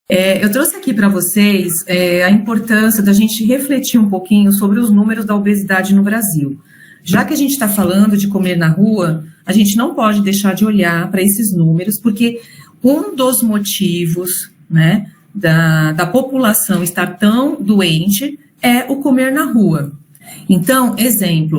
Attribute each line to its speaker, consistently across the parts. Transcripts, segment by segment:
Speaker 1: Eu trouxe aqui para vocês a importância da gente refletir um pouquinho sobre os números da obesidade no Brasil. Já que a gente está falando de comer na rua, a gente não pode deixar de olhar para esses números, porque um dos motivos, né, da população estar tão doente é o comer na rua. Então,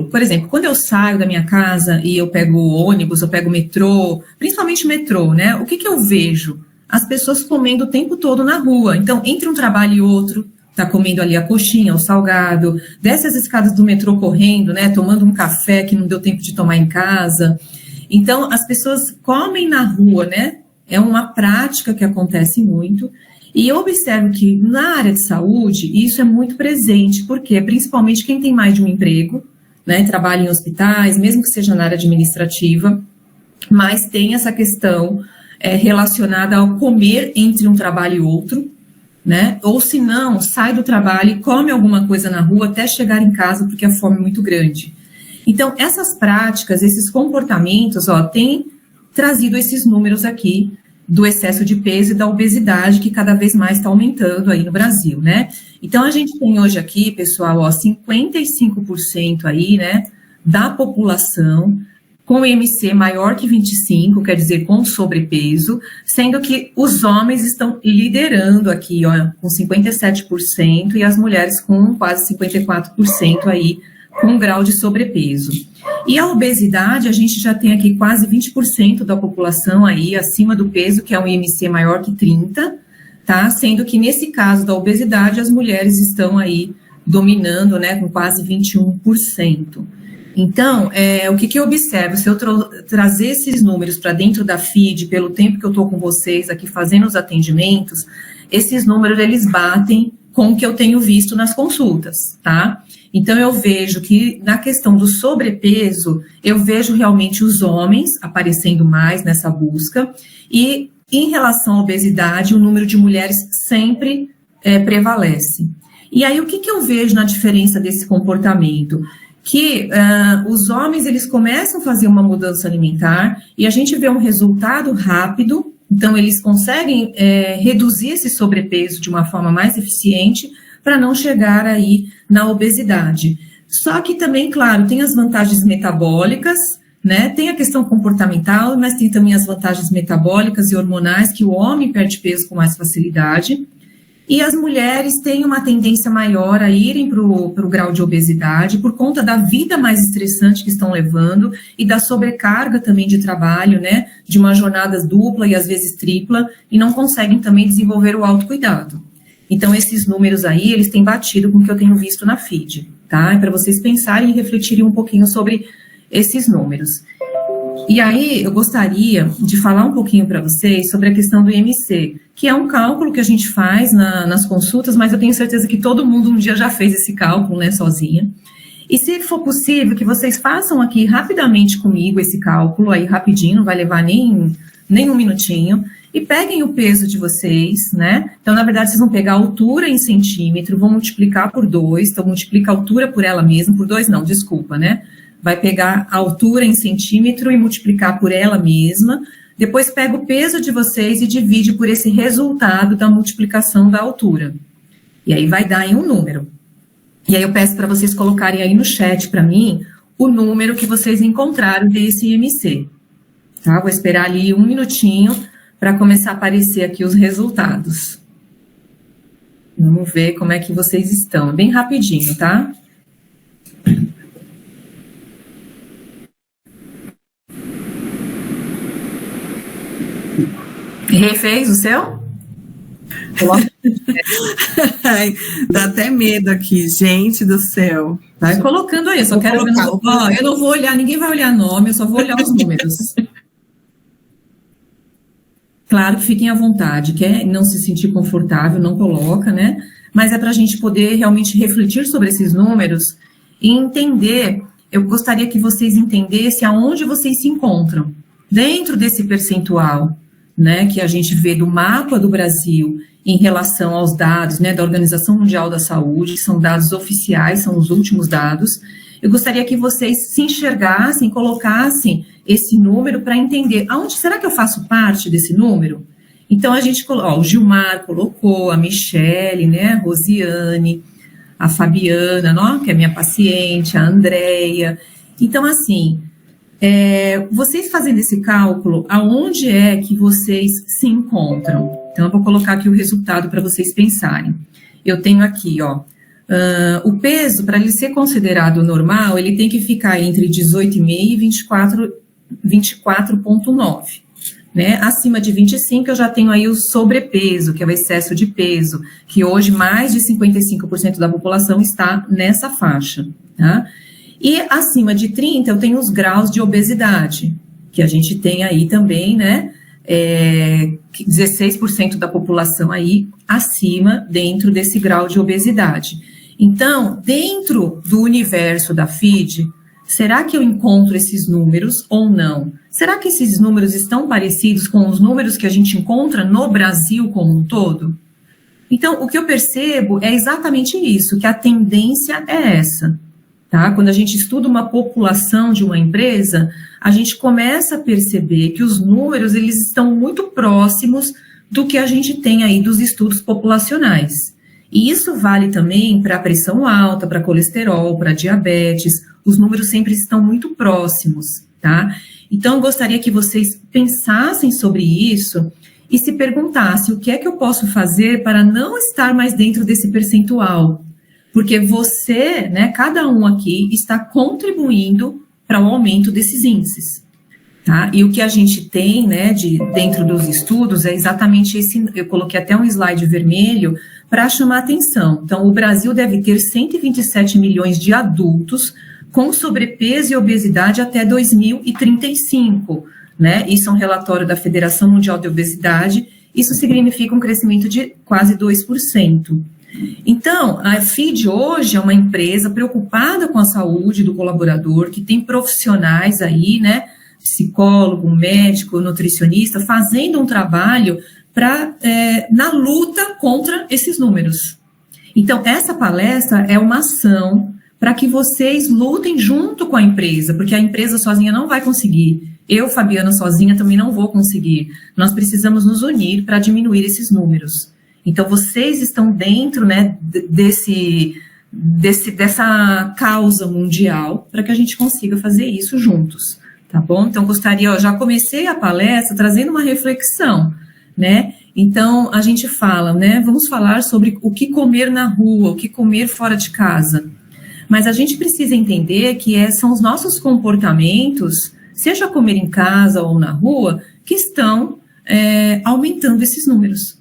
Speaker 1: por exemplo, quando eu saio da minha casa e eu pego ônibus, eu pego metrô, principalmente metrô, né, o que eu vejo? As pessoas comendo o tempo todo na rua. Então, entre um trabalho e outro, tá comendo ali a coxinha, o salgado, desce as escadas do metrô correndo, né, tomando um café que não deu tempo de tomar em casa. Então, as pessoas comem na rua, né, é uma prática que acontece muito. E eu observo que na área de saúde, isso é muito presente, porque principalmente quem tem mais de um emprego, né, trabalha em hospitais, mesmo que seja na área administrativa, mas tem essa questão relacionada ao comer entre um trabalho e outro, né? Ou se não, sai do trabalho e come alguma coisa na rua até chegar em casa porque a fome é muito grande. Então, essas práticas, esses comportamentos, têm trazido esses números aqui do excesso de peso e da obesidade que cada vez mais está aumentando aí no Brasil, né? Então, a gente tem hoje aqui, pessoal, 55% aí, né, da população com IMC maior que 25, quer dizer, com sobrepeso, sendo que os homens estão liderando aqui, com 57%, e as mulheres com quase 54% aí, com grau de sobrepeso. E a obesidade, a gente já tem aqui quase 20% da população aí acima do peso, que é um IMC maior que 30, tá? Sendo que nesse caso da obesidade, as mulheres estão aí dominando, né, com quase 21%. Então, o que eu observo, se eu trazer esses números para dentro da FIDE, pelo tempo que eu estou com vocês aqui fazendo os atendimentos, esses números, eles batem com o que eu tenho visto nas consultas, tá? Então, eu vejo que na questão do sobrepeso, eu vejo realmente os homens aparecendo mais nessa busca, e em relação à obesidade, o número de mulheres sempre prevalece. E aí, o que eu vejo na diferença desse comportamento? Que os homens, eles começam a fazer uma mudança alimentar e a gente vê um resultado rápido, então eles conseguem reduzir esse sobrepeso de uma forma mais eficiente para não chegar aí na obesidade. Só que também, claro, tem as vantagens metabólicas, né? Tem a questão comportamental, mas tem também as vantagens metabólicas e hormonais, que o homem perde peso com mais facilidade. E as mulheres têm uma tendência maior a irem para o grau de obesidade por conta da vida mais estressante que estão levando e da sobrecarga também de trabalho, né, de uma jornada dupla e às vezes tripla, e não conseguem também desenvolver o autocuidado. Então, esses números aí, eles têm batido com o que eu tenho visto na FIDE, tá? É para vocês pensarem e refletirem um pouquinho sobre esses números. E aí, eu gostaria de falar um pouquinho para vocês sobre a questão do IMC, que é um cálculo que a gente faz nas consultas, mas eu tenho certeza que todo mundo um dia já fez esse cálculo, né, sozinha. E se for possível, que vocês façam aqui rapidamente comigo esse cálculo, aí rapidinho, não vai levar nem um minutinho, e peguem o peso de vocês, né? Então, na verdade, vocês vão pegar a altura em centímetro, vão multiplicar por 2, então multiplica a altura por ela mesma, por 2 não, desculpa, né? Vai pegar a altura em centímetro e multiplicar por ela mesma, depois pega o peso de vocês e divide por esse resultado da multiplicação da altura. E aí vai dar em um número. E aí eu peço para vocês colocarem aí no chat para mim o número que vocês encontraram desse IMC. Tá? Vou esperar ali um minutinho para começar a aparecer aqui os resultados. Vamos ver como é que vocês estão. Bem rapidinho, tá? Refez o seu?
Speaker 2: Ai, dá até medo aqui, gente do céu.
Speaker 1: Vai colocando aí, eu só quero ver. Eu não vou olhar, ninguém vai olhar nome, eu só vou olhar os números. Claro que fiquem à vontade, quer não se sentir confortável, não coloca, né? Mas é para a gente poder realmente refletir sobre esses números e entender. Eu gostaria que vocês entendessem aonde vocês se encontram dentro desse percentual, né, que a gente vê do mapa do Brasil em relação aos dados, né, da Organização Mundial da Saúde, que são dados oficiais, são os últimos dados. Eu gostaria que vocês se enxergassem, colocassem esse número para entender aonde será que eu faço parte desse número? Então, o Gilmar colocou, a Michele, né, a Rosiane, a Fabiana, não, que é minha paciente, a Andréia. Então, assim, vocês fazendo esse cálculo, aonde é que vocês se encontram? Então, eu vou colocar aqui o resultado para vocês pensarem. Eu tenho aqui, ó, o peso, para ele ser considerado normal, ele tem que ficar entre 18,5 e 24,9. Né? Acima de 25 eu já tenho aí o sobrepeso, que é o excesso de peso, que hoje mais de 55% da população está nessa faixa. Tá? E acima de 30 eu tenho os graus de obesidade, que a gente tem aí também, né? 16% da população aí acima dentro desse grau de obesidade. Então, dentro do universo da FIDE, será que eu encontro esses números ou não? Será que esses números estão parecidos com os números que a gente encontra no Brasil como um todo? Então, o que eu percebo é exatamente isso, que a tendência é essa. Tá? Quando a gente estuda uma população de uma empresa, a gente começa a perceber que os números eles estão muito próximos do que a gente tem aí dos estudos populacionais. E isso vale também para a pressão alta, para colesterol, para diabetes. Os números sempre estão muito próximos, tá? Então, eu gostaria que vocês pensassem sobre isso e se perguntassem o que é que eu posso fazer para não estar mais dentro desse percentual. Porque você, né, cada um aqui está contribuindo para o aumento desses índices. Tá? E o que a gente tem, né, dentro dos estudos é exatamente esse, eu coloquei até um slide vermelho para chamar atenção. Então, o Brasil deve ter 127 milhões de adultos com sobrepeso e obesidade até 2035, né? Isso é um relatório da Federação Mundial de Obesidade, isso significa um crescimento de quase 2%. Então, a FIDE hoje é uma empresa preocupada com a saúde do colaborador, que tem profissionais aí, né, psicólogo, médico, nutricionista, fazendo um trabalho na luta contra esses números. Então, essa palestra é uma ação para que vocês lutem junto com a empresa, porque a empresa sozinha não vai conseguir. Eu, Fabiana, sozinha também não vou conseguir. Nós precisamos nos unir para diminuir esses números. Então, vocês estão dentro, né, dessa causa mundial para que a gente consiga fazer isso juntos, tá bom? Então, gostaria, já comecei a palestra trazendo uma reflexão, né? Então, a gente fala, né, vamos falar sobre o que comer na rua, o que comer fora de casa. Mas a gente precisa entender que são os nossos comportamentos, seja comer em casa ou na rua, que estão aumentando esses números.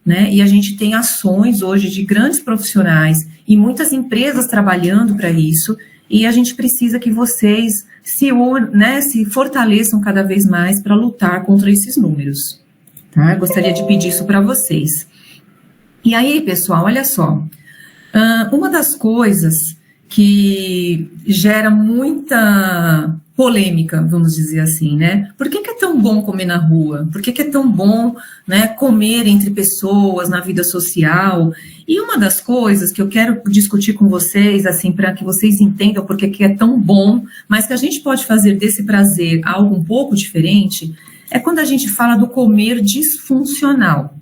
Speaker 1: Né? E a gente tem ações hoje de grandes profissionais e muitas empresas trabalhando para isso, e a gente precisa que vocês se fortaleçam cada vez mais para lutar contra esses números. Tá? Eu gostaria de pedir isso para vocês. E aí, pessoal, olha só, uma das coisas que gera muita polêmica, vamos dizer assim, né? Por que é tão bom comer na rua? Por que é tão bom, né, comer entre pessoas, na vida social? E uma das coisas que eu quero discutir com vocês, assim, para que vocês entendam por que é tão bom, mas que a gente pode fazer desse prazer algo um pouco diferente, é quando a gente fala do comer disfuncional.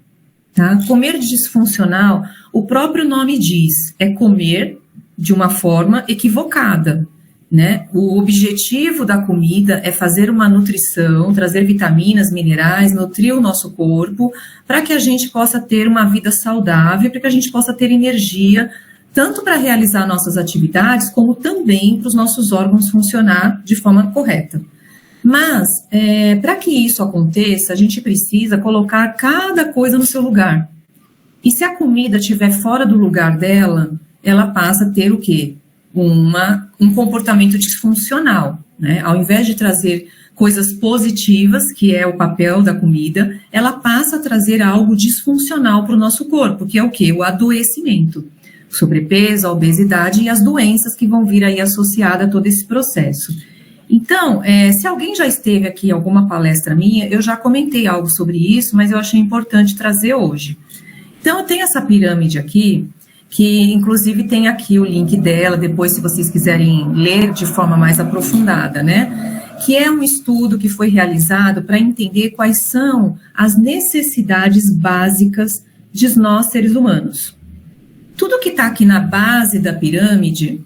Speaker 1: Tá? Comer disfuncional, o próprio nome diz, é comer de uma forma equivocada. Né? O objetivo da comida é fazer uma nutrição, trazer vitaminas, minerais, nutrir o nosso corpo, para que a gente possa ter uma vida saudável, para que a gente possa ter energia, tanto para realizar nossas atividades, como também para os nossos órgãos funcionar de forma correta. Mas, para que isso aconteça, a gente precisa colocar cada coisa no seu lugar. E se a comida estiver fora do lugar dela, ela passa a ter o quê? Um comportamento disfuncional, né? Ao invés de trazer coisas positivas, que é o papel da comida, ela passa a trazer algo disfuncional para o nosso corpo, que é o quê? O adoecimento, o sobrepeso, a obesidade e as doenças que vão vir aí associadas a todo esse processo. Então, se alguém já esteve aqui em alguma palestra minha, eu já comentei algo sobre isso, mas eu achei importante trazer hoje. Então, eu tenho essa pirâmide aqui, que inclusive tem aqui o link dela, depois se vocês quiserem ler de forma mais aprofundada, né? que é um estudo que foi realizado para entender quais são as necessidades básicas de nós, seres humanos. Tudo que está aqui na base da pirâmide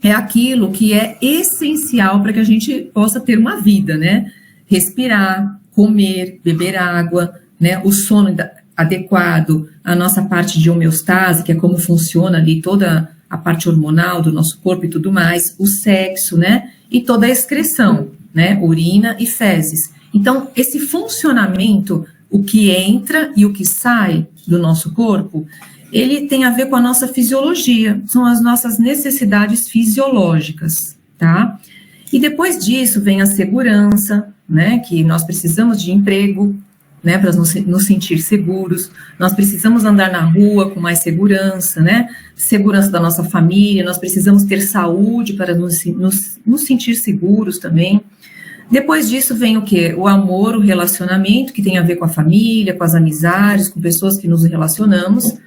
Speaker 1: é aquilo que é essencial para que a gente possa ter uma vida, né? Respirar, comer, beber água, né? O sono adequado, a nossa parte de homeostase, que é como funciona ali toda a parte hormonal do nosso corpo e tudo mais, o sexo, né? E toda a excreção, né? Urina e fezes. Então, esse funcionamento, o que entra e o que sai do nosso corpo, ele tem a ver com a nossa fisiologia, são as nossas necessidades fisiológicas, tá? E depois disso vem a segurança, né? Que nós precisamos de emprego, né, para nos sentir seguros, nós precisamos andar na rua com mais segurança, né, segurança da nossa família, nós precisamos ter saúde para nos sentir seguros também. Depois disso vem o quê? O amor, o relacionamento, que tem a ver com a família, com as amizades, com pessoas que nos relacionamos,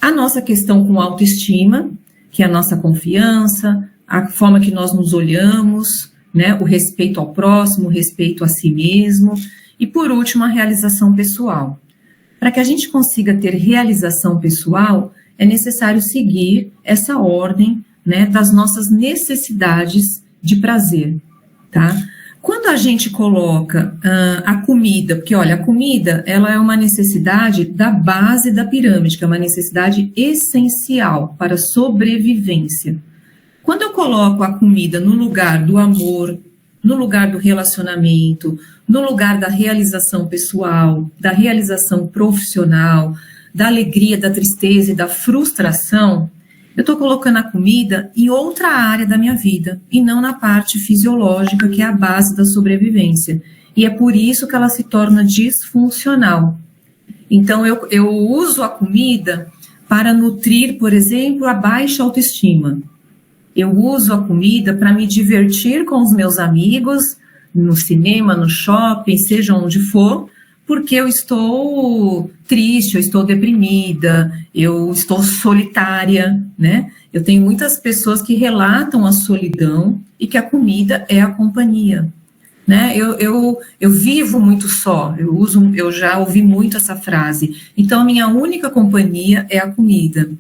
Speaker 1: a nossa questão com autoestima, que é a nossa confiança, a forma que nós nos olhamos, né, o respeito ao próximo, o respeito a si mesmo. E, por último, a realização pessoal. Para que a gente consiga ter realização pessoal, é necessário seguir essa ordem, né, das nossas necessidades de prazer, tá? Quando a gente coloca a comida, porque, olha, a comida, ela é uma necessidade da base da pirâmide, que é uma necessidade essencial para a sobrevivência. Quando eu coloco a comida no lugar do amor, no lugar do relacionamento, no lugar da realização pessoal, da realização profissional, da alegria, da tristeza e da frustração, eu estou colocando a comida em outra área da minha vida e não na parte fisiológica, que é a base da sobrevivência. E é por isso que ela se torna disfuncional. Então, eu uso a comida para nutrir, por exemplo, a baixa autoestima. Eu uso a comida para me divertir com os meus amigos, no cinema, no shopping, seja onde for, porque eu estou triste, eu estou deprimida, eu estou solitária, né? Eu tenho muitas pessoas que relatam a solidão e que a comida é a companhia, né? Eu vivo muito só, eu já ouvi muito essa frase. Então, a minha única companhia é a comida.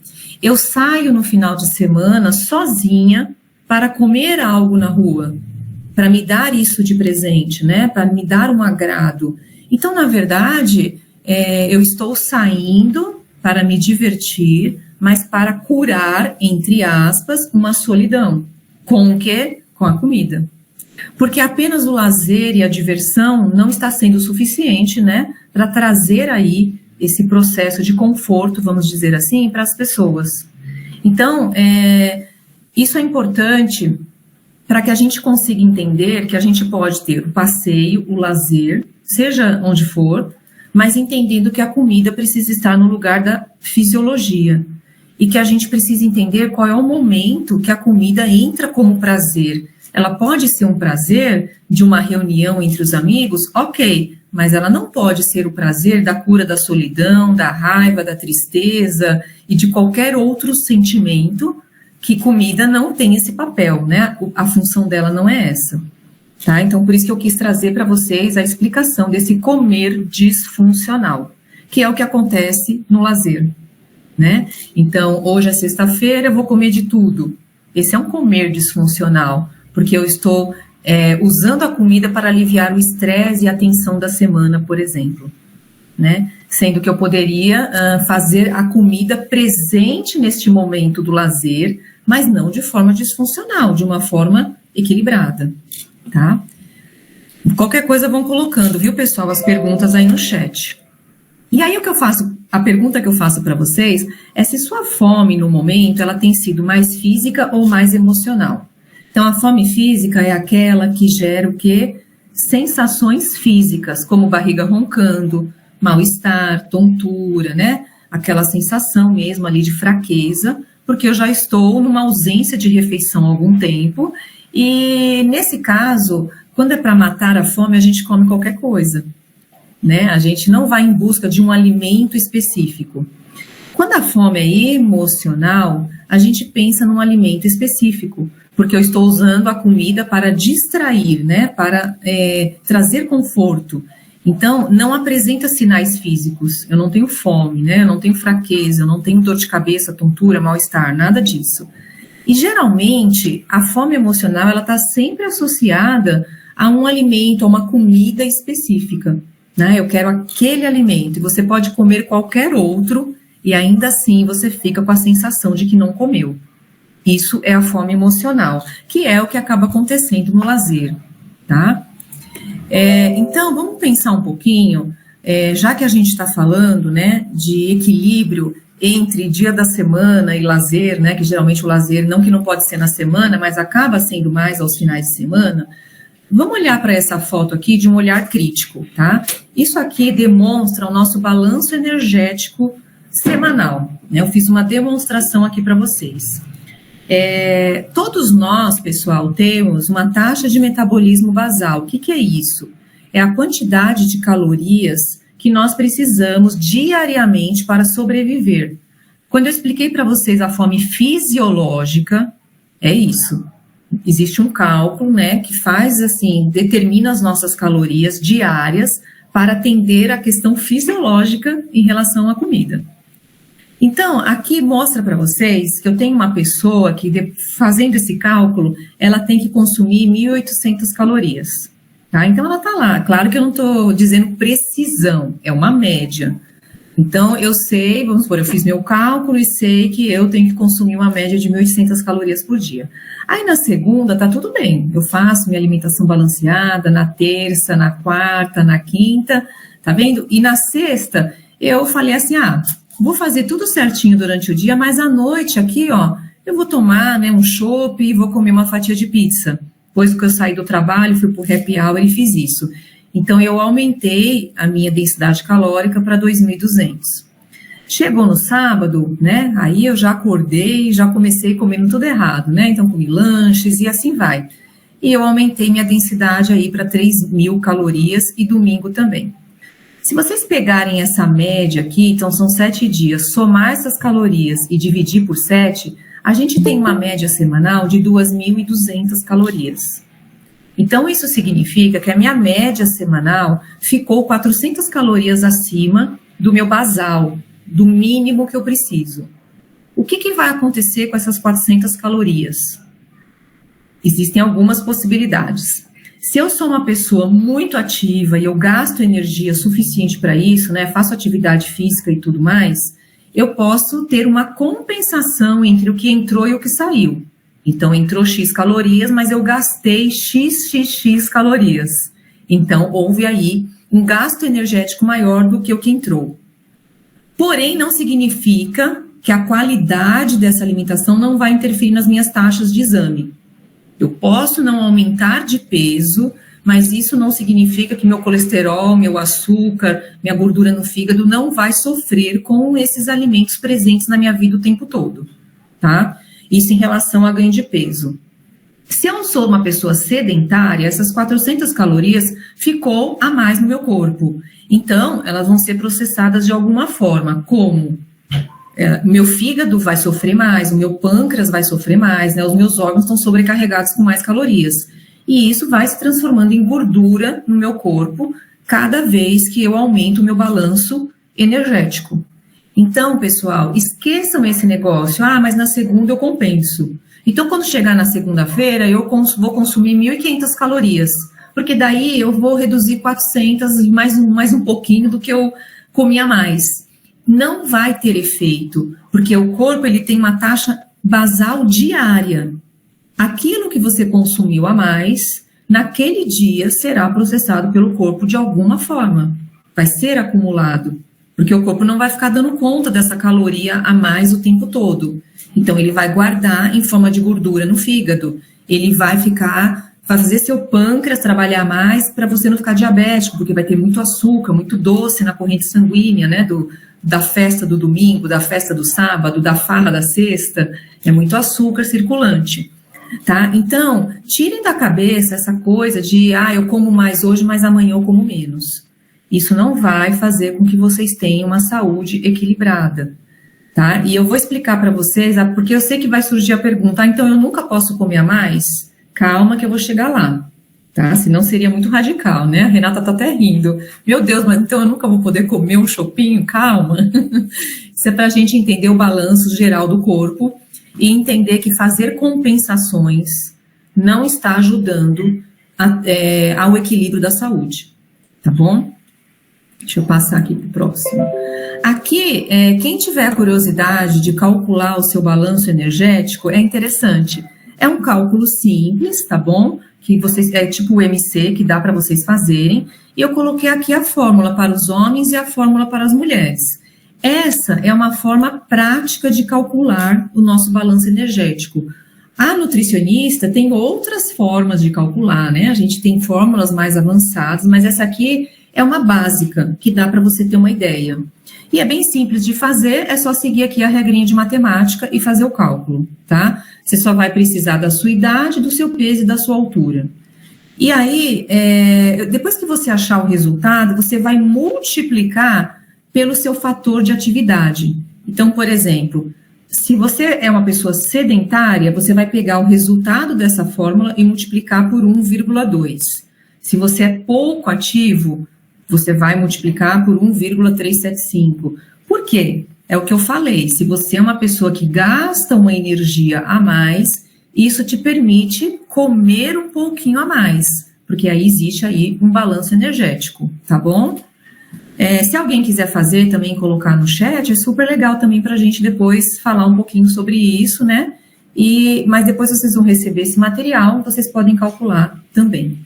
Speaker 1: Eu saio no final de semana sozinha para comer algo na rua, para me dar isso de presente, né? Para me dar um agrado. Então, na verdade, eu estou saindo para me divertir, mas para curar, entre aspas, uma solidão. Com o quê? Com a comida. Porque apenas o lazer e a diversão não está sendo suficiente, né? Para trazer aí esse processo de conforto, vamos dizer assim, para as pessoas. Então, isso é importante para que a gente consiga entender que a gente pode ter o passeio, o lazer, seja onde for, mas entendendo que a comida precisa estar no lugar da fisiologia e que a gente precisa entender qual é o momento que a comida entra como prazer. Ela pode ser um prazer de uma reunião entre os amigos, ok, mas ela não pode ser o prazer da cura da solidão, da raiva, da tristeza e de qualquer outro sentimento, que comida não tem esse papel, né? A função dela não é essa, tá? Então, por isso que eu quis trazer para vocês a explicação desse comer disfuncional, que é o que acontece no lazer, né? Então, hoje é sexta-feira, eu vou comer de tudo. Esse é um comer disfuncional, porque eu estou usando a comida para aliviar o estresse e a tensão da semana, por exemplo, né? Sendo que eu poderia fazer a comida presente neste momento do lazer, mas não de forma disfuncional, de uma forma equilibrada, tá? Qualquer coisa vão colocando, viu, pessoal, as perguntas aí no chat. E aí a pergunta que eu faço para vocês é se sua fome no momento, ela tem sido mais física ou mais emocional. Então, a fome física é aquela que gera o quê? Sensações físicas, como barriga roncando, mal-estar, tontura, né? Aquela sensação mesmo ali de fraqueza, porque eu já estou numa ausência de refeição há algum tempo, e nesse caso, quando é para matar a fome, a gente come qualquer coisa, né? A gente não vai em busca de um alimento específico. Quando a fome é emocional, a gente pensa num alimento específico, porque eu estou usando a comida para distrair, né, para trazer conforto. Então, não apresenta sinais físicos, eu não tenho fome, né, eu não tenho fraqueza, eu não tenho dor de cabeça, tontura, mal-estar, nada disso. E geralmente, a fome emocional, ela está sempre associada a um alimento, a uma comida específica, né, eu quero aquele alimento, e você pode comer qualquer outro, e ainda assim você fica com a sensação de que não comeu. Isso é a fome emocional, que é o que acaba acontecendo no lazer, tá? Então, vamos pensar um pouquinho, já que a gente está falando, né, de equilíbrio entre dia da semana e lazer, né, que geralmente o lazer, não que não pode ser na semana, mas acaba sendo mais aos finais de semana, vamos olhar para essa foto aqui de um olhar crítico, tá? Isso aqui demonstra o nosso balanço energético semanal, né? Eu fiz uma demonstração aqui para vocês. Todos nós, pessoal, temos uma taxa de metabolismo basal. O que é isso? É a quantidade de calorias que nós precisamos diariamente para sobreviver. Quando eu expliquei para vocês a fome fisiológica, é isso. Existe um cálculo, né, que faz assim, determina as nossas calorias diárias para atender a questão fisiológica em relação à comida. Então, aqui mostra para vocês que eu tenho uma pessoa que, fazendo esse cálculo, ela tem que consumir 1.800 calorias, tá? Então, ela está lá. Claro que eu não estou dizendo precisão, é uma média. Então, eu sei, vamos supor, eu fiz meu cálculo e sei que eu tenho que consumir uma média de 1.800 calorias por dia. Aí, na segunda, tá tudo bem. Eu faço minha alimentação balanceada na terça, na quarta, na quinta, tá vendo? E na sexta, eu falei assim, vou fazer tudo certinho durante o dia, mas à noite aqui, ó, eu vou tomar, né, um chopp e vou comer uma fatia de pizza. Depois que eu saí do trabalho, fui pro happy hour e fiz isso. Então, eu aumentei a minha densidade calórica para 2.200. Chegou no sábado, né, aí eu já acordei, já comecei comendo tudo errado, né, então comi lanches e assim vai. E eu aumentei minha densidade aí para 3.000 calorias e domingo também. Se vocês pegarem essa média aqui, então são 7 dias, somar essas calorias e dividir por 7, a gente tem uma média semanal de 2.200 calorias. Então, isso significa que a minha média semanal ficou 400 calorias acima do meu basal, do mínimo que eu preciso. O que vai acontecer com essas 400 calorias? Existem algumas possibilidades. Se eu sou uma pessoa muito ativa e eu gasto energia suficiente para isso, né, faço atividade física e tudo mais, eu posso ter uma compensação entre o que entrou e o que saiu. Então, entrou X calorias, mas eu gastei XXX calorias. Então, houve aí um gasto energético maior do que o que entrou. Porém, não significa que a qualidade dessa alimentação não vai interferir nas minhas taxas de exame. Eu posso não aumentar de peso, mas isso não significa que meu colesterol, meu açúcar, minha gordura no fígado não vai sofrer com esses alimentos presentes na minha vida o tempo todo, tá? Isso em relação a ganho de peso. Se eu sou uma pessoa sedentária, essas 400 calorias ficou a mais no meu corpo. Então, elas vão ser processadas de alguma forma, como meu fígado vai sofrer mais, o meu pâncreas vai sofrer mais, né? Os meus órgãos estão sobrecarregados com mais calorias. E isso vai se transformando em gordura no meu corpo cada vez que eu aumento o meu balanço energético. Então, pessoal, esqueçam esse negócio. Mas na segunda eu compenso. Então, quando chegar na segunda-feira, eu vou consumir 1.500 calorias. Porque daí eu vou reduzir 400, mais um pouquinho do que eu comia mais. Não vai ter efeito, porque o corpo ele tem uma taxa basal diária. Aquilo que você consumiu a mais, naquele dia será processado pelo corpo de alguma forma. Vai ser acumulado, porque o corpo não vai ficar dando conta dessa caloria a mais o tempo todo. Então, ele vai guardar em forma de gordura no fígado. Ele vai fazer seu pâncreas trabalhar mais para você não ficar diabético, porque vai ter muito açúcar, muito doce na corrente sanguínea, né, da festa do domingo, da festa do sábado, da farra da sexta, é muito açúcar circulante, tá? Então, tirem da cabeça essa coisa de, eu como mais hoje, mas amanhã eu como menos. Isso não vai fazer com que vocês tenham uma saúde equilibrada. tá? E eu vou explicar para vocês, porque eu sei que vai surgir a pergunta, então eu nunca posso comer a mais? Calma que eu vou chegar lá, tá? Senão seria muito radical, né? A Renata tá até rindo. Meu Deus, mas então eu nunca vou poder comer um chopinho? Calma. Isso é para a gente entender o balanço geral do corpo e entender que fazer compensações não está ajudando ao equilíbrio da saúde, tá bom? Deixa eu passar aqui para o próximo. Aqui, quem tiver curiosidade de calcular o seu balanço energético, é interessante. É um cálculo simples, tá bom? Que vocês, é tipo o MC, que dá para vocês fazerem. E eu coloquei aqui a fórmula para os homens e a fórmula para as mulheres. Essa é uma forma prática de calcular o nosso balanço energético. A nutricionista tem outras formas de calcular, né? A gente tem fórmulas mais avançadas, mas essa aqui é uma básica, que dá para você ter uma ideia. E é bem simples de fazer, é só seguir aqui a regrinha de matemática e fazer o cálculo, tá? Você só vai precisar da sua idade, do seu peso e da sua altura. E aí, depois que você achar o resultado, você vai multiplicar pelo seu fator de atividade. Então, por exemplo, se você é uma pessoa sedentária, você vai pegar o resultado dessa fórmula e multiplicar por 1,2. Se você é pouco ativo, você vai multiplicar por 1,375. Por quê? É o que eu falei, se você é uma pessoa que gasta uma energia a mais, isso te permite comer um pouquinho a mais, porque aí existe aí um balanço energético, tá bom? Se alguém quiser fazer também, colocar no chat, é super legal também para a gente depois falar um pouquinho sobre isso, né? Mas depois vocês vão receber esse material, vocês podem calcular também.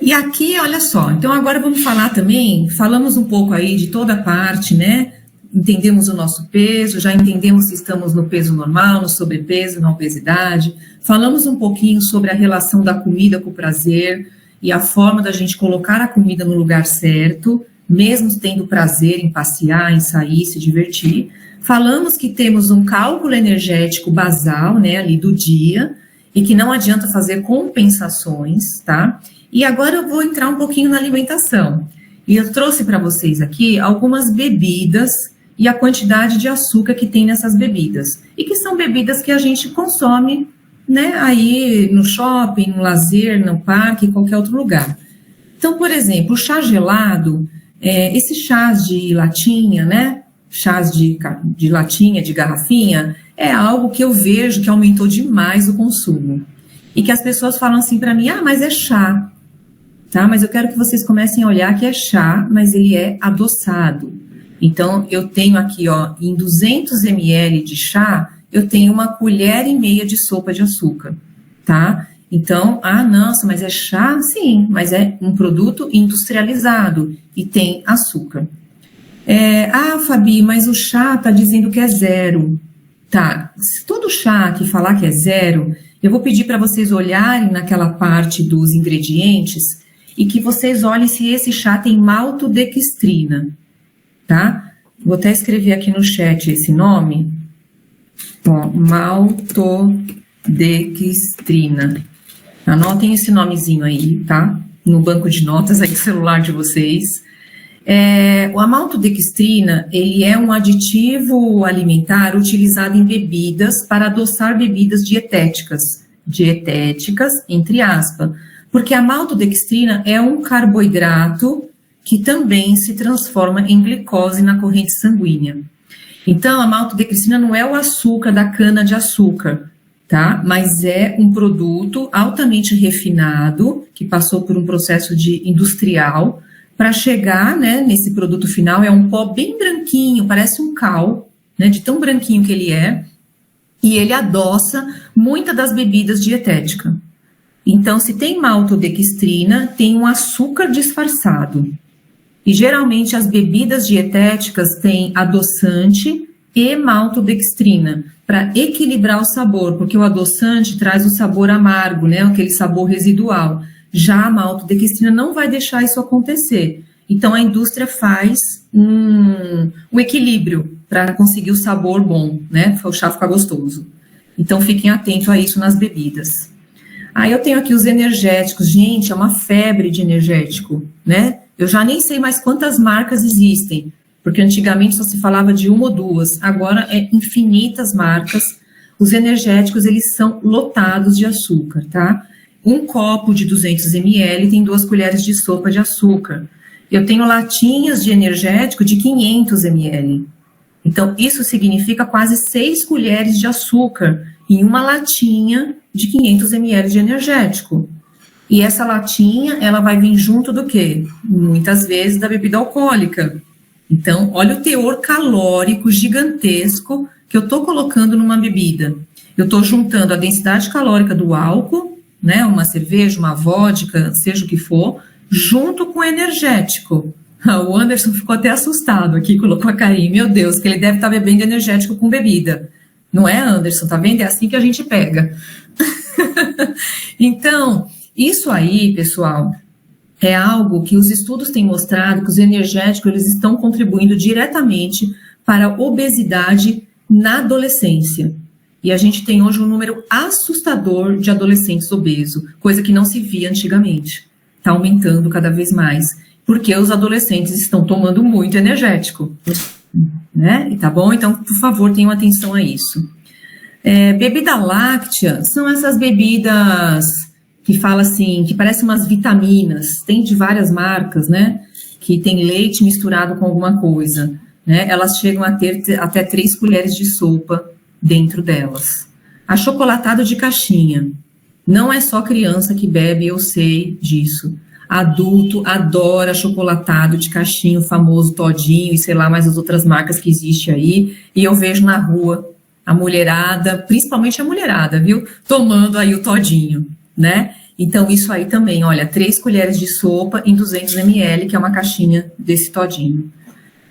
Speaker 1: E aqui, olha só, então agora vamos falar também, falamos um pouco aí de toda a parte, né? Entendemos o nosso peso, já entendemos se estamos no peso normal, no sobrepeso, na obesidade. Falamos um pouquinho sobre a relação da comida com o prazer e a forma da gente colocar a comida no lugar certo, mesmo tendo prazer em passear, em sair, se divertir. Falamos que temos um cálculo energético basal, né, ali do dia, e que não adianta fazer compensações, tá? E agora eu vou entrar um pouquinho na alimentação. E eu trouxe para vocês aqui algumas bebidas e a quantidade de açúcar que tem nessas bebidas. E que são bebidas que a gente consome, né, aí no shopping, no lazer, no parque, em qualquer outro lugar. Então, por exemplo, o chá gelado, esses chás de latinha, né, chás de latinha, de garrafinha, é algo que eu vejo que aumentou demais o consumo. E que as pessoas falam assim para mim, mas é chá, tá? Mas eu quero que vocês comecem a olhar que é chá, mas ele é adoçado. Então, eu tenho aqui, ó, em 200 ml de chá, eu tenho 1,5 colher de sopa de açúcar, tá? Então, nossa, mas é chá? Sim, mas é um produto industrializado e tem açúcar. Fabi, mas o chá tá dizendo que é 0. Tá, se todo chá que falar que é 0, eu vou pedir para vocês olharem naquela parte dos ingredientes e que vocês olhem se esse chá tem maltodextrina, tá? Vou até escrever aqui no chat esse nome. Ó, maltodextrina. Anotem esse nomezinho aí, tá? No banco de notas aí do celular de vocês. A maltodextrina, ele é um aditivo alimentar utilizado em bebidas para adoçar bebidas dietéticas, entre aspas, porque a maltodextrina é um carboidrato que também se transforma em glicose na corrente sanguínea. Então, a maltodextrina não é o açúcar da cana-de-açúcar, tá? Mas é um produto altamente refinado, que passou por um processo industrial, para chegar, né, nesse produto final, é um pó bem branquinho, parece um cal, né, de tão branquinho que ele é, e ele adoça muitas das bebidas dietéticas. Então, se tem maltodextrina, tem um açúcar disfarçado. E geralmente as bebidas dietéticas têm adoçante e maltodextrina, para equilibrar o sabor, porque o adoçante traz o sabor amargo, né, aquele sabor residual. Já a maltodextrina não vai deixar isso acontecer. Então, a indústria faz um equilíbrio para conseguir o sabor bom, né? O chá ficar gostoso. Então, fiquem atentos a isso nas bebidas. Aí eu tenho aqui os energéticos. Gente, é uma febre de energético, né? Eu já nem sei mais quantas marcas existem, porque antigamente só se falava de uma ou duas, agora é infinitas marcas. Os energéticos, eles são lotados de açúcar, tá? Um copo de 200 ml tem 2 colheres de sopa de açúcar. Eu tenho latinhas de energético de 500 ml. Então, isso significa quase 6 colheres de açúcar em uma latinha de 500 ml de energético. E essa latinha, ela vai vir junto do quê? Muitas vezes da bebida alcoólica. Então, olha o teor calórico gigantesco que eu estou colocando numa bebida. Eu estou juntando a densidade calórica do álcool, né, uma cerveja, uma vodka, seja o que for, junto com o energético. O Anderson ficou até assustado aqui, colocou a carinha, meu Deus, que ele deve estar bebendo energético com bebida. Não é, Anderson? Tá vendo? É assim que a gente pega. Então, isso aí, pessoal, é algo que os estudos têm mostrado que os energéticos eles estão contribuindo diretamente para a obesidade na adolescência. E a gente tem hoje um número assustador de adolescentes obesos, coisa que não se via antigamente. Está aumentando cada vez mais, porque os adolescentes estão tomando muito energético, né? E tá bom? Então, por favor, tenham atenção a isso. Bebida láctea são essas bebidas que fala assim, que parecem umas vitaminas, tem de várias marcas, né? Que tem leite misturado com alguma coisa, né? Elas chegam a ter até 3 colheres de sopa dentro delas. Achocolatado de caixinha. Não é só criança que bebe, eu sei disso. Adulto adora chocolatado de caixinha, o famoso todinho e sei lá mais as outras marcas que existem aí. E eu vejo na rua a mulherada, principalmente a mulherada, viu? Tomando aí o todinho, né? Então isso aí também, olha, 3 colheres de sopa em 200 ml, que é uma caixinha desse todinho.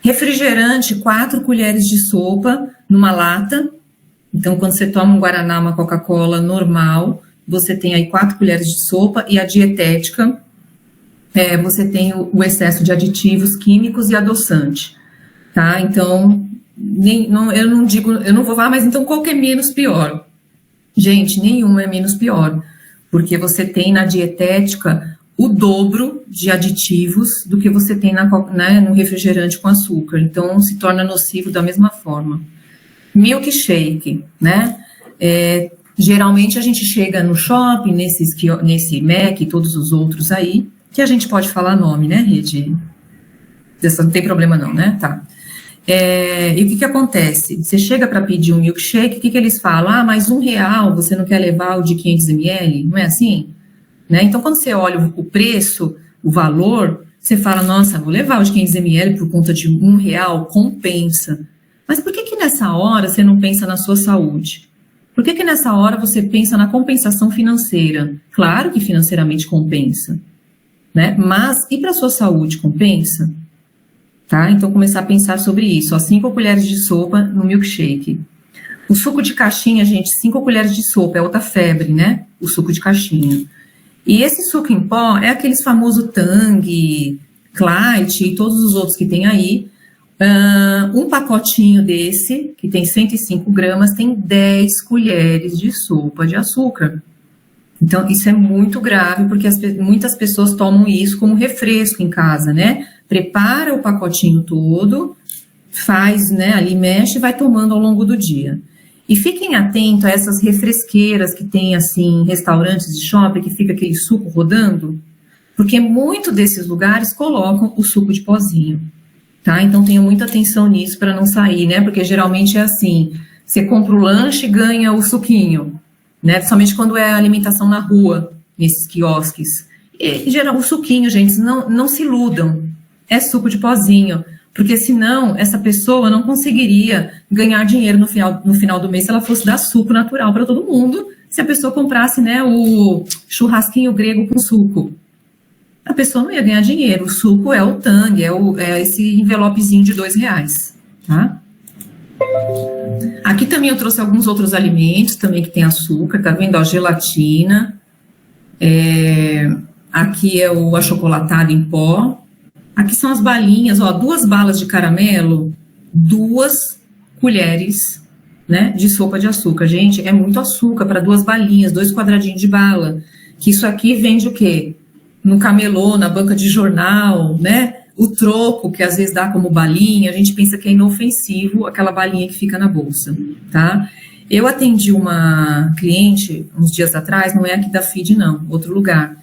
Speaker 1: Refrigerante, 4 colheres de sopa numa lata. Então quando você toma um Guaraná, uma Coca-Cola normal, você tem aí 4 colheres de sopa, e a dietética, você tem o excesso de aditivos químicos e adoçante, tá? Então, eu não vou falar, mas então qual que é menos pior? Gente, nenhuma é menos pior, porque você tem na dietética o dobro de aditivos do que você tem no refrigerante com açúcar, então se torna nocivo da mesma forma. Milkshake, né? Geralmente a gente chega no shopping, nesse Mac e todos os outros aí, que a gente pode falar nome, né, Rede? Não tem problema não, né? Tá. E o que acontece? Você chega para pedir um milkshake, o que eles falam? Ah, mas R$1, você não quer levar o de 500 ml? Não é assim? Né? Então, quando você olha o preço, o valor, você fala, nossa, vou levar o de 500 ml por conta de R$1, compensa. Mas por que nessa hora você não pensa na sua saúde? Por que nessa hora você pensa na compensação financeira? Claro que financeiramente compensa, né? Mas e para a sua saúde, compensa? Tá? Então, começar a pensar sobre isso. Ó, 5 colheres de sopa no milkshake. O suco de caixinha, gente, 5 colheres de sopa, é outra febre, né? O suco de caixinha. E esse suco em pó é aqueles famosos Tang, Clyde e todos os outros que tem aí. Um pacotinho desse, que tem 105 gramas, tem 10 colheres de sopa de açúcar. Então, isso é muito grave, porque muitas pessoas tomam isso como refresco em casa, né? Prepara o pacotinho todo, faz, né, ali mexe e vai tomando ao longo do dia. E fiquem atentos a essas refresqueiras que tem, assim, em restaurantes de shopping, que fica aquele suco rodando, porque muito desses lugares colocam o suco de pozinho. Tá? Então, tenham muita atenção nisso para não sair, né? Porque geralmente é assim, você compra o lanche e ganha o suquinho, né? Principalmente quando é alimentação na rua, nesses quiosques. E, geral, o suquinho, gente, não se iludam, é suco de pozinho, porque senão essa pessoa não conseguiria ganhar dinheiro no final do mês se ela fosse dar suco natural para todo mundo, se a pessoa comprasse, né, o churrasquinho grego com suco. A pessoa não ia ganhar dinheiro. O suco é o Tang, é esse envelopezinho de R$2, tá? Aqui também eu trouxe alguns outros alimentos também que tem açúcar, tá vendo? Ó, gelatina, aqui é o achocolatado em pó, aqui são as balinhas, ó, 2 balas de caramelo, 2 colheres, né, de sopa de açúcar. Gente, é muito açúcar para 2 balinhas, 2 quadradinhos de bala, que isso aqui vende o quê? No camelô, na banca de jornal, né? o troco, que às vezes dá como balinha, a gente pensa que é inofensivo aquela balinha que fica na bolsa, tá? Eu atendi uma cliente uns dias atrás, não é aqui da FID não, outro lugar,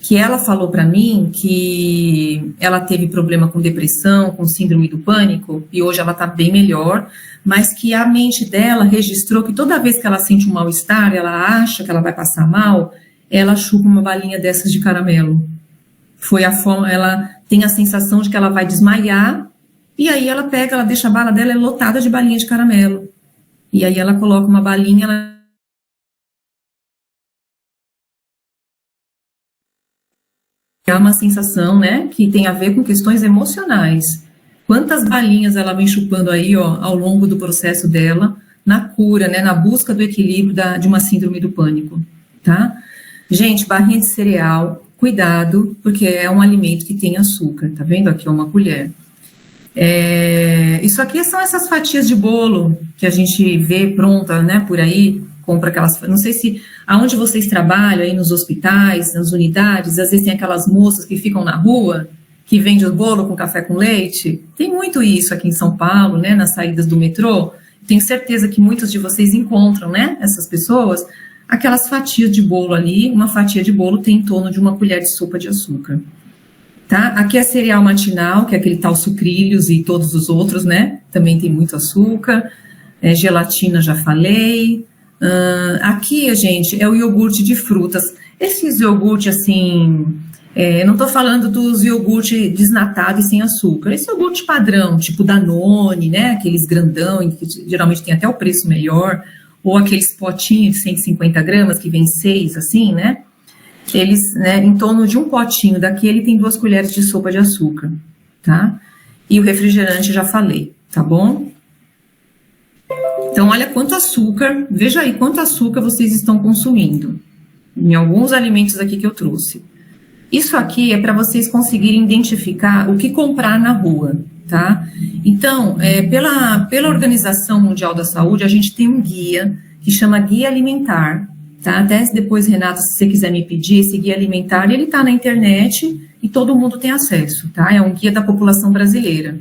Speaker 1: que ela falou para mim que ela teve problema com depressão, com síndrome do pânico, e hoje ela está bem melhor, mas que a mente dela registrou que toda vez que ela sente um mal-estar, ela acha que ela vai passar mal, ela chupa uma balinha dessas de caramelo. Foi a forma, ela tem a sensação de que ela vai desmaiar, e aí ela pega, ela deixa a bala dela lotada de balinha de caramelo. E aí ela coloca uma balinha, ela... É uma sensação, né, que tem a ver com questões emocionais. Quantas balinhas ela vem chupando aí, ó, ao longo do processo dela, na cura, né, na busca do equilíbrio de uma síndrome do pânico, tá? Gente, barrinha de cereal, cuidado, porque é um alimento que tem açúcar, tá vendo? Aqui é uma colher. Isso aqui são essas fatias de bolo que a gente vê pronta, né, por aí, compra aquelas, não sei se aonde vocês trabalham, aí nos hospitais, nas unidades, às vezes tem aquelas moças que ficam na rua, que vendem o bolo com café com leite, tem muito isso aqui em São Paulo, né, nas saídas do metrô, tenho certeza que muitos de vocês encontram, né, essas pessoas, aquelas fatias de bolo ali, uma fatia de bolo tem em torno de uma colher de sopa de açúcar. Tá? Aqui é cereal matinal, que é aquele tal sucrilhos e todos os outros, né? Também tem muito açúcar. Gelatina, já falei. Aqui, gente, é o iogurte de frutas. Esses iogurte, assim, eu não estou falando dos iogurte desnatado e sem açúcar. Esse iogurte padrão, tipo Danone, né? Aqueles grandão, que geralmente tem até o preço melhor. Ou aqueles potinhos de 150 gramas, que vem 6, assim, né? Eles, né, em torno de um potinho daquele tem 2 colheres de sopa de açúcar, tá? E o refrigerante já falei, tá bom? Então, olha quanto açúcar, veja aí quanto açúcar vocês estão consumindo em alguns alimentos aqui que eu trouxe. Isso aqui é para vocês conseguirem identificar o que comprar na rua, tá? Então, pela Organização Mundial da Saúde, a gente tem um guia que chama Guia Alimentar, tá? Até depois, Renata, se você quiser me pedir, esse guia alimentar, ele está na internet e todo mundo tem acesso, tá? É um guia da população brasileira.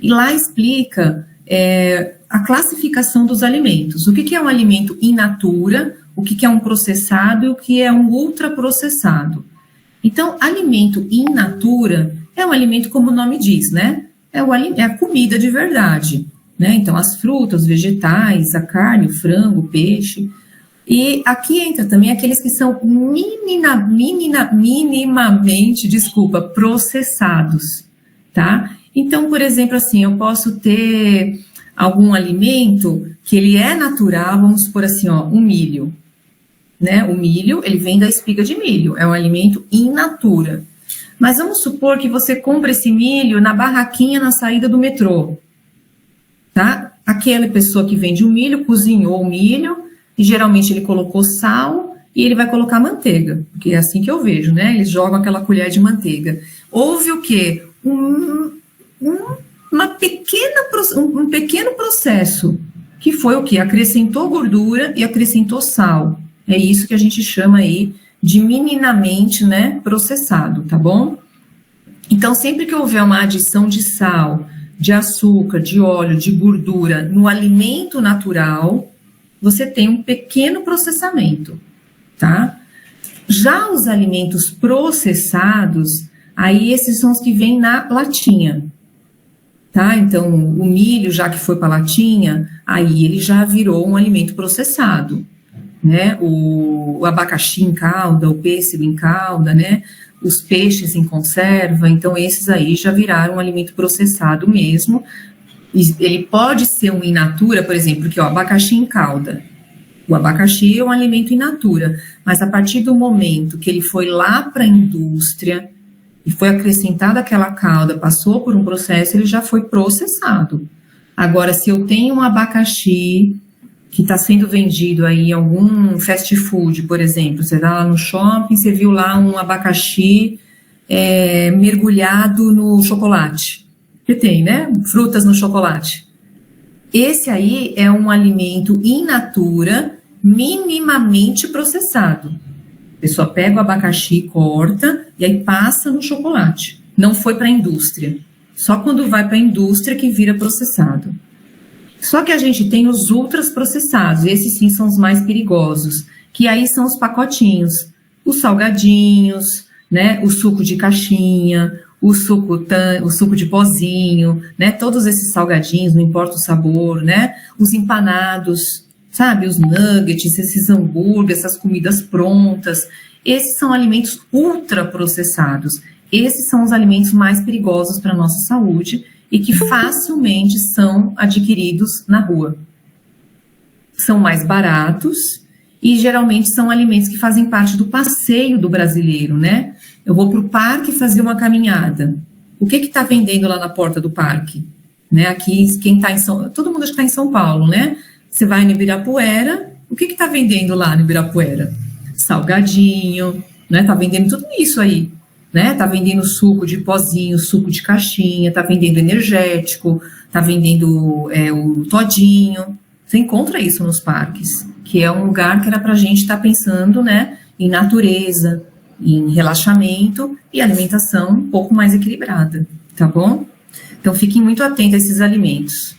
Speaker 1: E lá explica a classificação dos alimentos. O que é um alimento in natura, o que é um processado e o que é um ultraprocessado. Então, alimento in natura é um alimento como o nome diz, né? É a comida de verdade, né? Então, as frutas, os vegetais, a carne, o frango, o peixe... E aqui entra também aqueles que são minimamente, processados, tá? Então, por exemplo, assim, eu posso ter algum alimento que ele é natural, vamos supor assim, ó, um milho, né? O milho, ele vem da espiga de milho, é um alimento in natura. Mas vamos supor que você compra esse milho na barraquinha na saída do metrô, tá? Aquela pessoa que vende o milho, cozinhou o milho, e geralmente ele colocou sal e ele vai colocar manteiga, porque é assim que eu vejo, né? Eles jogam aquela colher de manteiga. Houve o quê? Um pequeno processo, que foi o quê? Acrescentou gordura e acrescentou sal. É isso que a gente chama aí de minimamente, né, processado, tá bom? Então, sempre que houver uma adição de sal, de açúcar, de óleo, de gordura no alimento natural, você tem um pequeno processamento, tá? Já os alimentos processados, aí esses são os que vêm na latinha, tá? Então, o milho, já que foi para a latinha, aí ele já virou um alimento processado, né? O abacaxi em calda, o pêssego em calda, né? Os peixes em conserva, então esses aí já viraram um alimento processado mesmo. Ele pode ser um in natura, por exemplo, que o abacaxi em calda. O abacaxi é um alimento in natura, mas a partir do momento que ele foi lá para a indústria e foi acrescentada aquela calda, passou por um processo, ele já foi processado. Agora, se eu tenho um abacaxi que está sendo vendido aí em algum fast food, por exemplo, você está lá no shopping, você viu lá um abacaxi mergulhado no chocolate. Que tem, né? Frutas no chocolate. Esse aí é um alimento in natura, minimamente processado. A pessoa pega o abacaxi, corta e aí passa no chocolate. não foi para a indústria. Só quando vai para a indústria que vira processado. Só que a gente tem os ultraprocessados, esses sim são os mais perigosos, que aí são os pacotinhos, os salgadinhos, né, o suco de caixinha, o suco de pozinho, né, todos esses salgadinhos, não importa o sabor, né, os empanados, sabe, os nuggets, esses hambúrgueres, essas comidas prontas, esses são alimentos ultraprocessados. Esses são os alimentos mais perigosos para a nossa saúde e que facilmente são adquiridos na rua. São mais baratos e geralmente são alimentos que fazem parte do passeio do brasileiro, né? Eu vou para o parque fazer uma caminhada. O que está vendendo lá na porta do parque? Né? Aqui, quem está todo mundo acho que está em São Paulo, né? Você vai no Ibirapuera, o que está vendendo lá no Ibirapuera? Salgadinho, né? Tá vendendo tudo isso aí. Né? Tá vendendo suco de pozinho, suco de caixinha, tá vendendo energético, tá vendendo o todinho. Você encontra isso nos parques, que é um lugar que era pra gente estar pensando, né, em natureza, em relaxamento e alimentação um pouco mais equilibrada, tá bom? Então fiquem muito atentos a esses alimentos.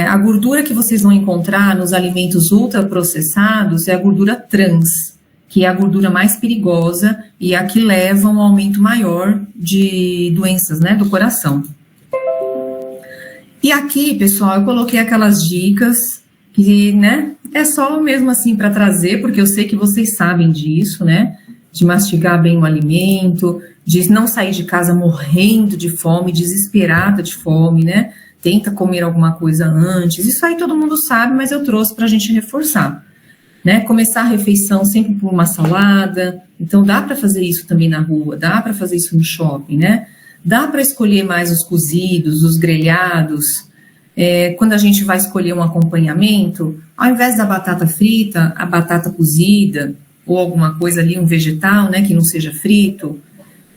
Speaker 1: A gordura que vocês vão encontrar nos alimentos ultraprocessados é a gordura trans, que é a gordura mais perigosa e a que leva a um aumento maior de doenças, né, do coração. E aqui, pessoal, eu coloquei aquelas dicas que, né, é só mesmo assim para trazer, porque eu sei que vocês sabem disso, né, de mastigar bem o alimento, de não sair de casa morrendo de fome, desesperada de fome, né, tenta comer alguma coisa antes, isso aí todo mundo sabe, mas eu trouxe para a gente reforçar. Né, começar a refeição sempre por uma salada, então dá para fazer isso também na rua, dá para fazer isso no shopping, né? Dá para escolher mais os cozidos, os grelhados. Quando a gente vai escolher um acompanhamento, ao invés da batata frita, a batata cozida, ou alguma coisa ali, um vegetal, né, que não seja frito.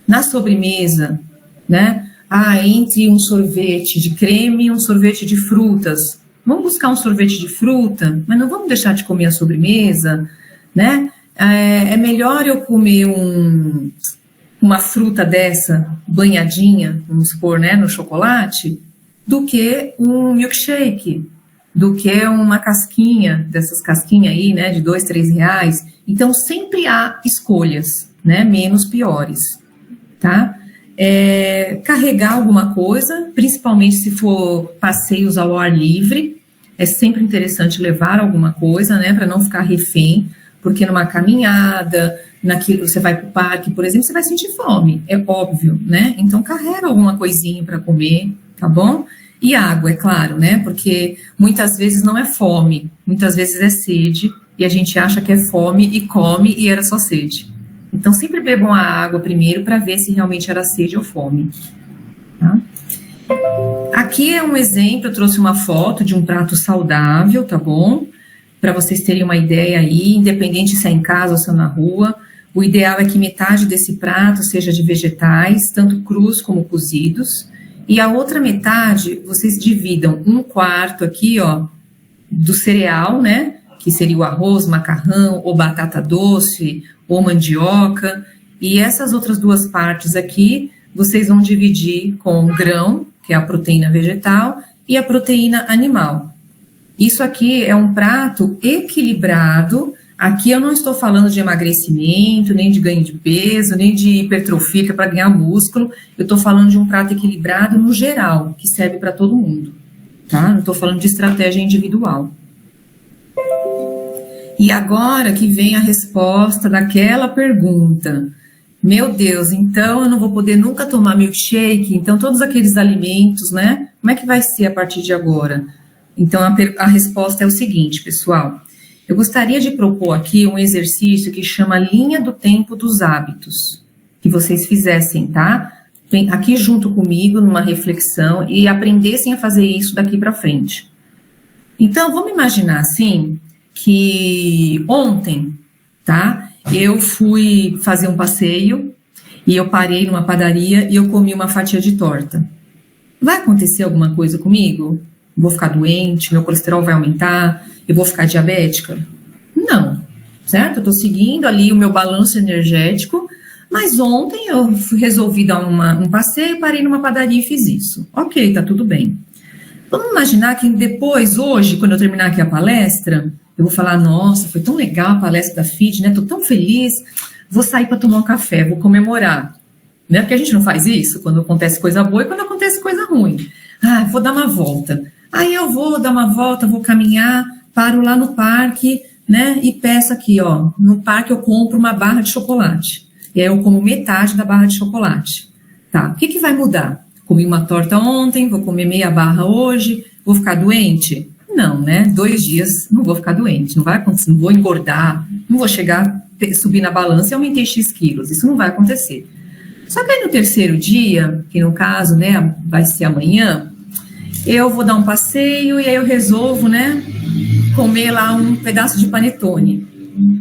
Speaker 1: Na sobremesa, né, entre um sorvete de creme e um sorvete de frutas, vamos buscar um sorvete de fruta, mas não vamos deixar de comer a sobremesa, né? É melhor eu comer uma fruta dessa banhadinha, vamos supor, né, no chocolate, do que um milkshake, do que uma casquinha, dessas casquinhas aí, né, de R$2, R$3. Então, sempre há escolhas, né, menos piores, tá? Carregar alguma coisa, principalmente se for passeios ao ar livre, é sempre interessante levar alguma coisa, né, para não ficar refém, porque numa caminhada, você vai para o parque, por exemplo, você vai sentir fome, é óbvio, né, então carrega alguma coisinha para comer, tá bom? E água, é claro, né, porque muitas vezes não é fome, muitas vezes é sede, e a gente acha que é fome e come e era só sede. Então, sempre bebam a água primeiro para ver se realmente era sede ou fome. Tá? Aqui é um exemplo, eu trouxe uma foto de um prato saudável, tá bom? Para vocês terem uma ideia aí, independente se é em casa ou se é na rua. O ideal é que metade desse prato seja de vegetais, tanto crus como cozidos. E a outra metade, vocês dividam um quarto aqui, ó, do cereal, né? Que seria o arroz, macarrão, ou batata doce, ou mandioca, e essas outras duas partes aqui, vocês vão dividir com o grão, que é a proteína vegetal, e a proteína animal. Isso aqui é um prato equilibrado, aqui eu não estou falando de emagrecimento, nem de ganho de peso, nem de hipertrofia, que é para ganhar músculo, eu estou falando de um prato equilibrado no geral, que serve para todo mundo, tá? Não estou falando de estratégia individual. E agora que vem a resposta daquela pergunta. Meu Deus, então eu não vou poder nunca tomar milkshake? Então todos aqueles alimentos, né? Como é que vai ser a partir de agora? Então a resposta é o seguinte, pessoal. Eu gostaria de propor aqui um exercício que chama linha do tempo dos hábitos. Que vocês fizessem, tá? Aqui junto comigo, numa reflexão, e aprendessem a fazer isso daqui para frente. Então, vamos imaginar assim, que ontem, tá? Eu fui fazer um passeio e eu parei numa padaria e eu comi uma fatia de torta. Vai acontecer alguma coisa comigo? Vou ficar doente, meu colesterol vai aumentar, eu vou ficar diabética? Não, certo? Eu tô seguindo ali o meu balanço energético, Mas ontem eu resolvi dar um passeio, parei numa padaria e fiz isso. Ok, tá tudo bem. Vamos imaginar que depois, hoje, quando eu terminar aqui a palestra, eu vou falar, nossa, foi tão legal a palestra da FID, né? Tô tão feliz, vou sair para tomar um café, vou comemorar. Né? Porque a gente não faz isso quando acontece coisa boa e quando acontece coisa ruim. Ah, vou dar uma volta. Aí eu vou dar uma volta, vou caminhar, paro lá no parque, né? E peço aqui, ó, no parque eu compro uma barra de chocolate. E aí eu como metade da barra de chocolate. Tá, o que vai mudar? Comi uma torta ontem, vou comer meia barra hoje, vou ficar doente? Não, né? 2 dias não vou ficar doente, não vai acontecer, não vou engordar, não vou chegar, subir na balança e aumentei X quilos, isso não vai acontecer. Só que aí no 3º dia, que no caso, né, vai ser amanhã, eu vou dar um passeio e aí eu resolvo, né, comer lá um pedaço de panetone.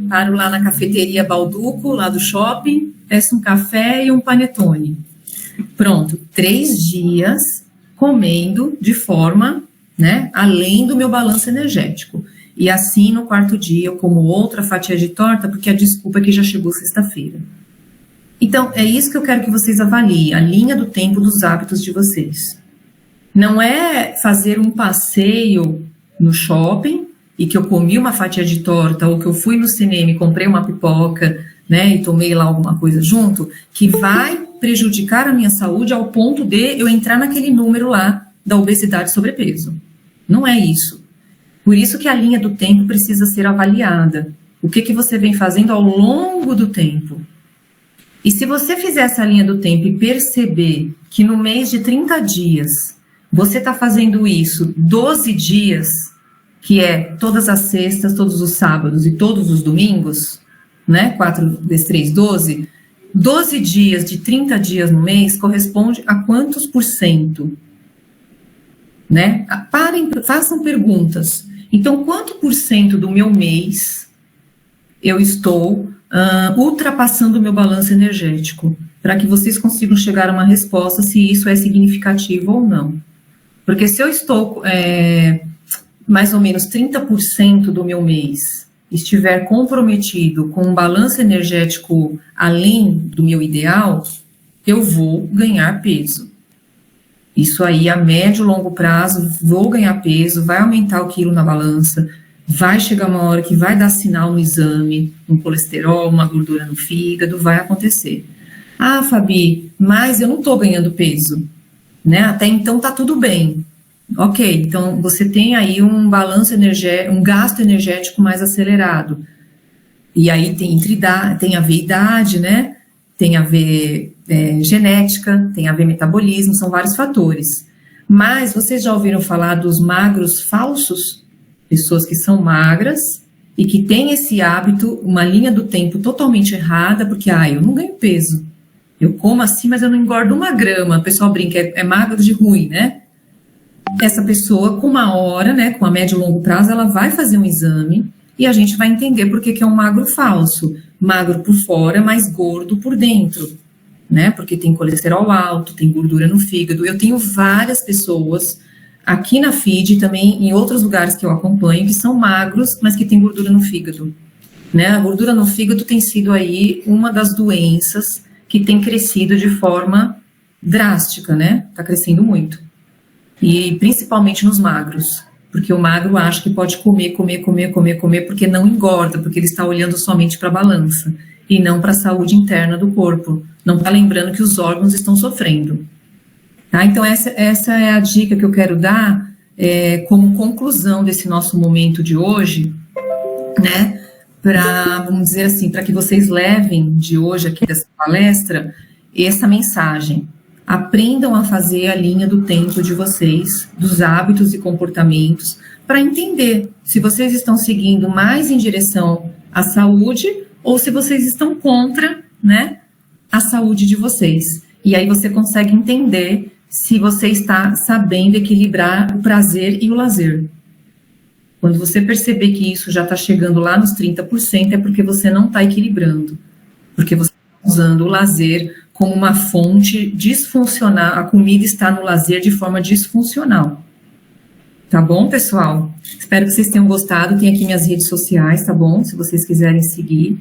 Speaker 1: Paro lá na cafeteria Balduco, lá do shopping, peço um café e um panetone. Pronto, 3 dias comendo de forma, né, além do meu balanço energético. E assim, no 4º dia, eu como outra fatia de torta, porque a desculpa é que já chegou sexta-feira. Então, é isso que eu quero que vocês avaliem, a linha do tempo dos hábitos de vocês. Não é fazer um passeio no shopping e que eu comi uma fatia de torta ou que eu fui no cinema e comprei uma pipoca, né, e tomei lá alguma coisa junto, que vai prejudicar a minha saúde ao ponto de eu entrar naquele número lá da obesidade e sobrepeso. Não é isso. Por isso que a linha do tempo precisa ser avaliada. O que você vem fazendo ao longo do tempo? E se você fizer essa linha do tempo e perceber que no mês de 30 dias você está fazendo isso 12 dias, que é todas as sextas, todos os sábados e todos os domingos, né? 4 vezes 3, 12. 12 dias de 30 dias no mês corresponde a quantos por cento? Né? Parem, façam perguntas. Então, quanto por cento do meu mês eu estou ultrapassando o meu balanço energético? Para que vocês consigam chegar a uma resposta se isso é significativo ou não. Porque se eu estou mais ou menos 30% do meu mês estiver comprometido com um balanço energético além do meu ideal, eu vou ganhar peso. Isso aí, a médio e longo prazo, vou ganhar peso, vai aumentar o quilo na balança, vai chegar uma hora que vai dar sinal no exame, um colesterol, uma gordura no fígado, vai acontecer. Ah, Fabi, mas eu não estou ganhando peso, né? Até então tá tudo bem. Ok, então você tem aí um balanço energético, um gasto energético mais acelerado. E aí tem a ver idade, né? Tem a ver genética, tem a ver metabolismo, são vários fatores. Mas vocês já ouviram falar dos magros falsos? Pessoas que são magras e que têm esse hábito, uma linha do tempo totalmente errada, porque, eu não ganho peso. Eu como assim, mas eu não engordo 1 grama. O pessoal brinca, é magro de ruim, né? Essa pessoa, com uma hora, né, com a médio e longo prazo, ela vai fazer um exame e a gente vai entender por que é um magro falso. Magro por fora, mas gordo por dentro, né? Porque tem colesterol alto, tem gordura no fígado. Eu tenho várias pessoas aqui na FID e também em outros lugares que eu acompanho que são magros, mas que tem gordura no fígado, né? A gordura no fígado tem sido aí uma das doenças que tem crescido de forma drástica, né? Tá crescendo muito. E principalmente nos magros, porque o magro acha que pode comer, porque não engorda, porque ele está olhando somente para a balança e não para a saúde interna do corpo, não está lembrando que os órgãos estão sofrendo. Tá? Então essa é a dica que eu quero dar como conclusão desse nosso momento de hoje, né? Vamos dizer assim, para que vocês levem de hoje aqui dessa palestra essa mensagem. Aprendam a fazer a linha do tempo de vocês, dos hábitos e comportamentos, para entender se vocês estão seguindo mais em direção à saúde ou se vocês estão contra, né, a saúde de vocês. E aí você consegue entender se você está sabendo equilibrar o prazer e o lazer. Quando você perceber que isso já está chegando lá nos 30%, é porque você não está equilibrando, porque você está usando o lazer como uma fonte disfuncional, a comida está no lazer de forma disfuncional. Tá bom, pessoal? Espero que vocês tenham gostado, tem aqui minhas redes sociais, tá bom? Se vocês quiserem seguir.